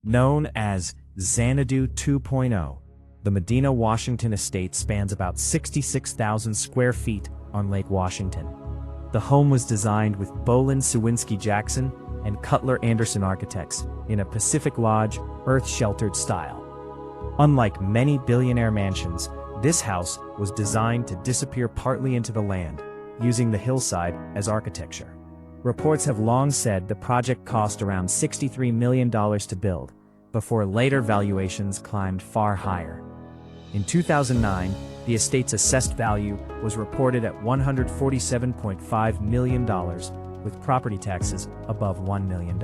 Known as Xanadu 2.0, the Medina, Washington estate spans about 66,000 square feet on Lake Washington. The home was designed with Boland Sawinski Jackson and Cutler Anderson architects in a Pacific Lodge, earth-sheltered style. Unlike many billionaire mansions, this house was designed to disappear partly into the land, using the hillside as architecture. Reports have long said the project cost around $63 million to build, before later valuations climbed far higher. In 2009, the estate's assessed value was reported at $147.5 million, with property taxes above $1 million.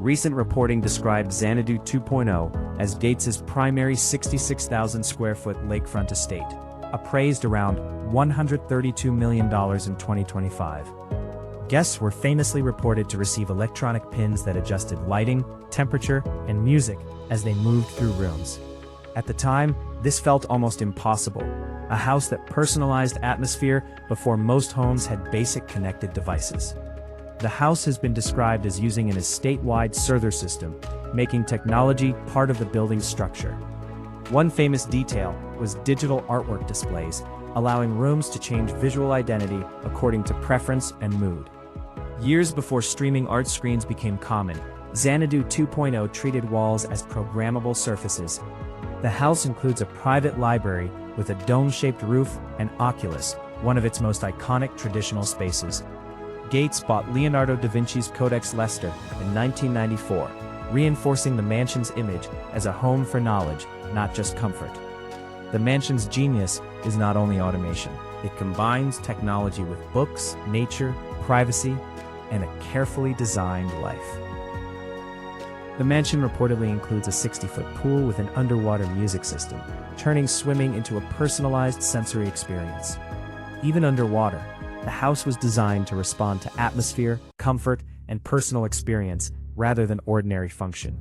Recent reporting described Xanadu 2.0 as Gates's primary 66,000 square foot lakefront estate, appraised around $132 million in 2025. Guests were famously reported to receive electronic pins that adjusted lighting, temperature, and music as they moved through rooms. At the time, this felt almost impossible, a house that personalized atmosphere before most homes had basic connected devices. The house has been described as using an estate-wide Xelthor system, making technology part of the building's structure. One famous detail was digital artwork displays, allowing rooms to change visual identity according to preference and mood. Years before streaming art screens became common, Xanadu 2.0 treated walls as programmable surfaces. The house includes a private library with a dome-shaped roof and Oculus, one of its most iconic traditional spaces. Gates bought Leonardo da Vinci's Codex Leicester in 1994, reinforcing the mansion's image as a home for knowledge, not just comfort. The mansion's genius is not only automation. It combines technology with books, nature, privacy, and a carefully designed life. The mansion reportedly includes a 60-foot pool with an underwater music system, turning swimming into a personalized sensory experience. Even underwater, the house was designed to respond to atmosphere, comfort, and personal experience rather than ordinary function.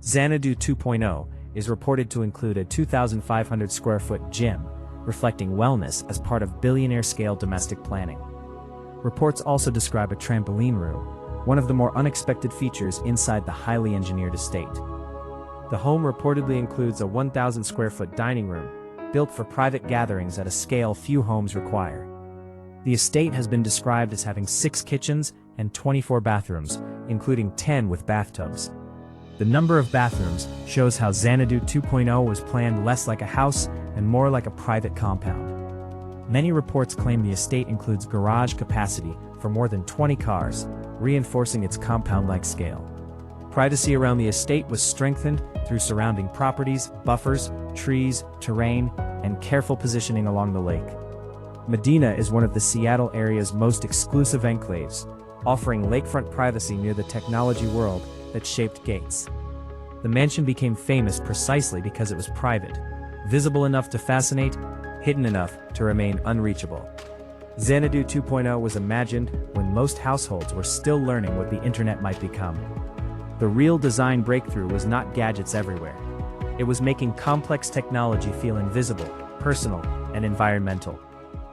Xanadu 2.0 is reported to include a 2,500 square foot gym, reflecting wellness as part of billionaire-scale domestic planning. Reports also describe a trampoline room, one of the more unexpected features inside the highly engineered estate. The home reportedly includes a 1,000 square foot dining room, built for private gatherings at a scale few homes require. The estate has been described as having 6 kitchens and 24 bathrooms, including 10 with bathtubs. The number of bathrooms shows how Xanadu 2.0 was planned less like a house and more like a private compound. Many reports claim the estate includes garage capacity for more than 20 cars, reinforcing its compound-like scale. Privacy around the estate was strengthened through surrounding properties, buffers, trees, terrain, and careful positioning along the lake. Medina is one of the Seattle area's most exclusive enclaves, offering lakefront privacy near the technology world that shaped Gates. The mansion became famous precisely because it was private, visible enough to fascinate, hidden enough to remain unreachable. Xanadu 2.0 was imagined when most households were still learning what the internet might become. The real design breakthrough was not gadgets everywhere. It was making complex technology feel invisible, personal, and environmental.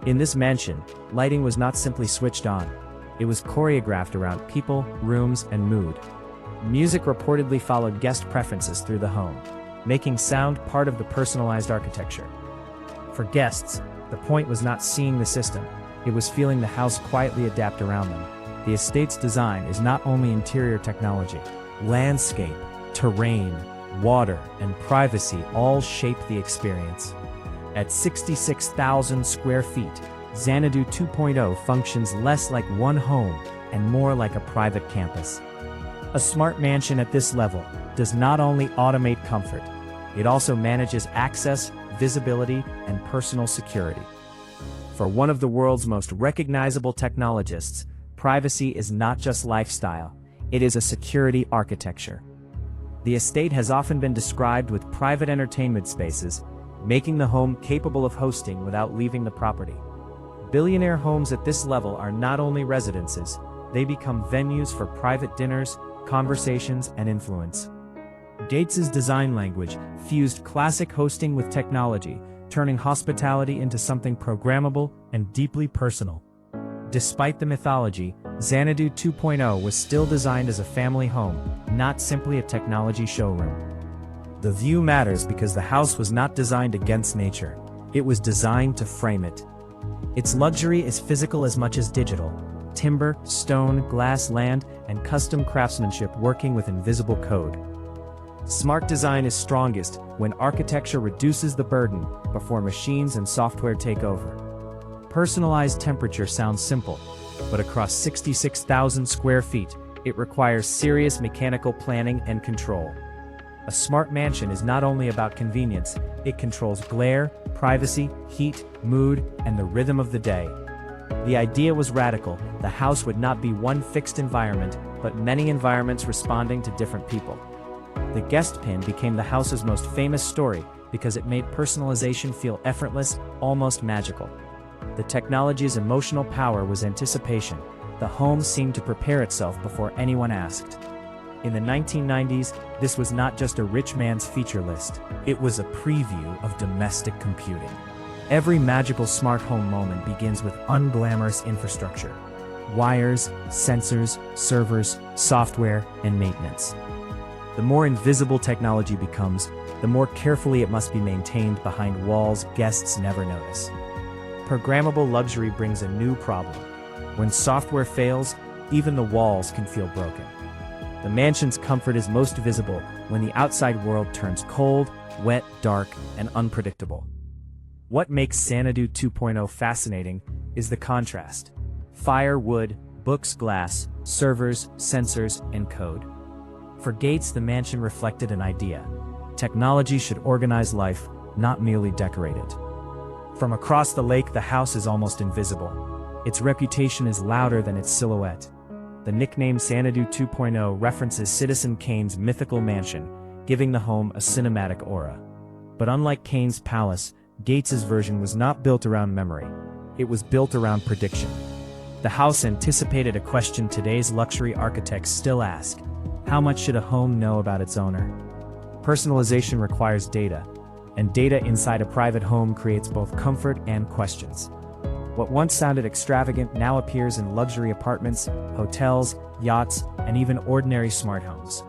In this mansion, lighting was not simply switched on. It was choreographed around people, rooms, and mood. Music reportedly followed guest preferences through the home, making sound part of the personalized architecture. For guests, the point was not seeing the system, it was feeling the house quietly adapt around them. The estate's design is not only interior technology. Landscape, terrain, water, and privacy all shape the experience. At 66,000 square feet, Xanadu 2.0 functions less like one home and more like a private campus. A smart mansion at this level does not only automate comfort, it also manages access, visibility, and personal security. For one of the world's most recognizable technologists, privacy is not just lifestyle, it is a security architecture. The estate has often been described with private entertainment spaces, making the home capable of hosting without leaving the property. Billionaire homes at this level are not only residences, they become venues for private dinners, conversations, and influence. Gates's design language fused classic hosting with technology, turning hospitality into something programmable and deeply personal. Despite the mythology, Xanadu 2.0 was still designed as a family home, not simply a technology showroom. The view matters because the house was not designed against nature. It was designed to frame it. Its luxury is physical as much as digital. Timber, stone, glass, land, and custom craftsmanship working with invisible code. Smart design is strongest when architecture reduces the burden before machines and software take over. Personalized temperature sounds simple, but across 66,000 square feet, it requires serious mechanical planning and control. A smart mansion is not only about convenience, it controls glare, privacy, heat, mood, and the rhythm of the day. The idea was radical. The house would not be one fixed environment, but many environments responding to different people. The guest pin became the house's most famous story because it made personalization feel effortless, almost magical. The technology's emotional power was anticipation. The home seemed to prepare itself before anyone asked. In the 1990s, this was not just a rich man's feature list. It was a preview of domestic computing. Every magical smart home moment begins with unglamorous infrastructure. Wires, sensors, servers, software, and maintenance. The more invisible technology becomes, the more carefully it must be maintained behind walls guests never notice. Programmable luxury brings a new problem. When software fails, even the walls can feel broken. The mansion's comfort is most visible when the outside world turns cold, wet, dark, and unpredictable. What makes Xanadu 2.0 fascinating is the contrast. Fire, wood, books, glass, servers, sensors, and code. For Gates, the mansion reflected an idea. Technology should organize life, not merely decorate it. From across the lake, the house is almost invisible. Its reputation is louder than its silhouette. The nickname Xanadu 2.0 references Citizen Kane's mythical mansion, giving the home a cinematic aura. But unlike Kane's palace, Gates's version was not built around memory. It was built around prediction. The house anticipated a question today's luxury architects still ask. How much should a home know about its owner? Personalization requires data, and data inside a private home creates both comfort and questions. What once sounded extravagant now appears in luxury apartments, hotels, yachts, and even ordinary smart homes.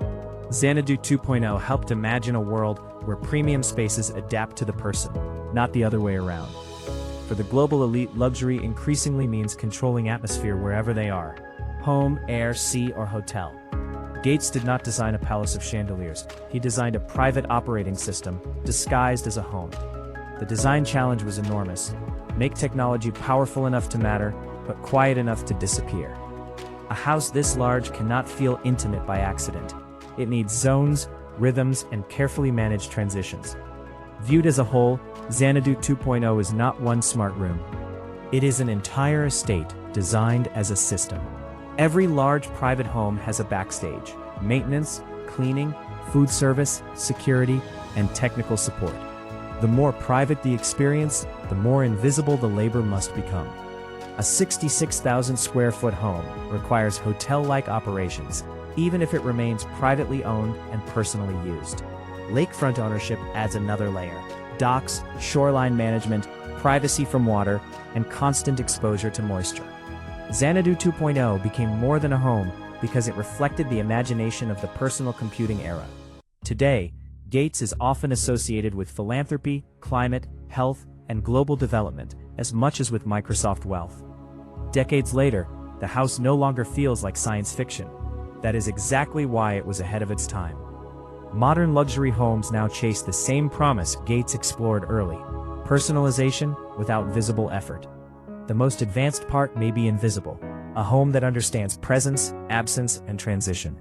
Xanadu 2.0 helped imagine a world where premium spaces adapt to the person, not the other way around. For the global elite, luxury increasingly means controlling atmosphere wherever they are: home, air, sea, or hotel. Gates did not design a palace of chandeliers. He designed a private operating system disguised as a home. The design challenge was enormous. Make technology powerful enough to matter, but quiet enough to disappear. A house this large cannot feel intimate by accident. It needs zones, rhythms, and carefully managed transitions. Viewed as a whole, Xanadu 2.0 is not one smart room. It is an entire estate designed as a system. Every large private home has a backstage: maintenance, cleaning, food service, security, and technical support. The more private the experience, the more invisible the labor must become. A 66,000 square foot home requires hotel-like operations, even if it remains privately owned and personally used. Lakefront ownership adds another layer: docks, shoreline management, privacy from water, and constant exposure to moisture. Xanadu 2.0 became more than a home because it reflected the imagination of the personal computing era. Today, Gates is often associated with philanthropy, climate, health, and global development as much as with Microsoft wealth. Decades later, the house no longer feels like science fiction. That is exactly why it was ahead of its time. Modern luxury homes now chase the same promise Gates explored early: personalization without visible effort. The most advanced part may be invisible: a home that understands presence, absence, and transition.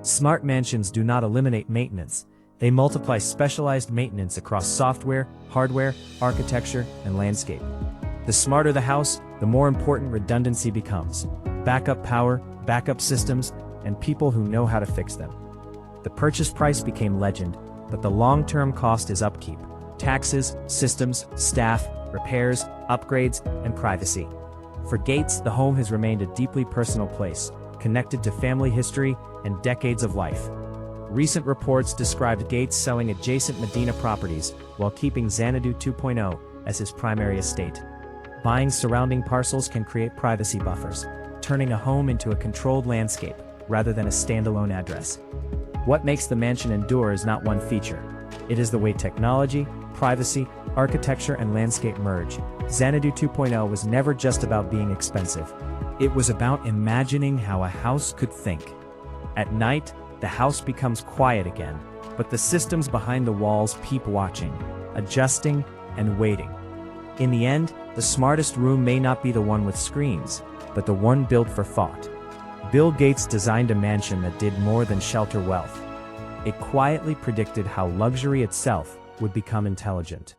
Smart mansions do not eliminate maintenance. They multiply specialized maintenance across software, hardware, architecture, and landscape. The smarter the house, the more important redundancy becomes: backup power, backup systems, and people who know how to fix them. The purchase price became legend, but the long-term cost is upkeep: taxes, systems, staff, repairs, upgrades, and privacy. For Gates, the home has remained a deeply personal place, connected to family history and decades of life. Recent reports described Gates selling adjacent Medina properties while keeping Xanadu 2.0 as his primary estate. Buying surrounding parcels can create privacy buffers, turning a home into a controlled landscape, rather than a standalone address. What makes the mansion endure is not one feature. It is the way technology, privacy, architecture, and landscape merge. Xanadu 2.0 was never just about being expensive. It was about imagining how a house could think. At night, the house becomes quiet again, but the systems behind the walls keep watching, adjusting, and waiting. In the end, the smartest room may not be the one with screens, but the one built for thought. Bill Gates designed a mansion that did more than shelter wealth. It quietly predicted how luxury itself would become intelligent.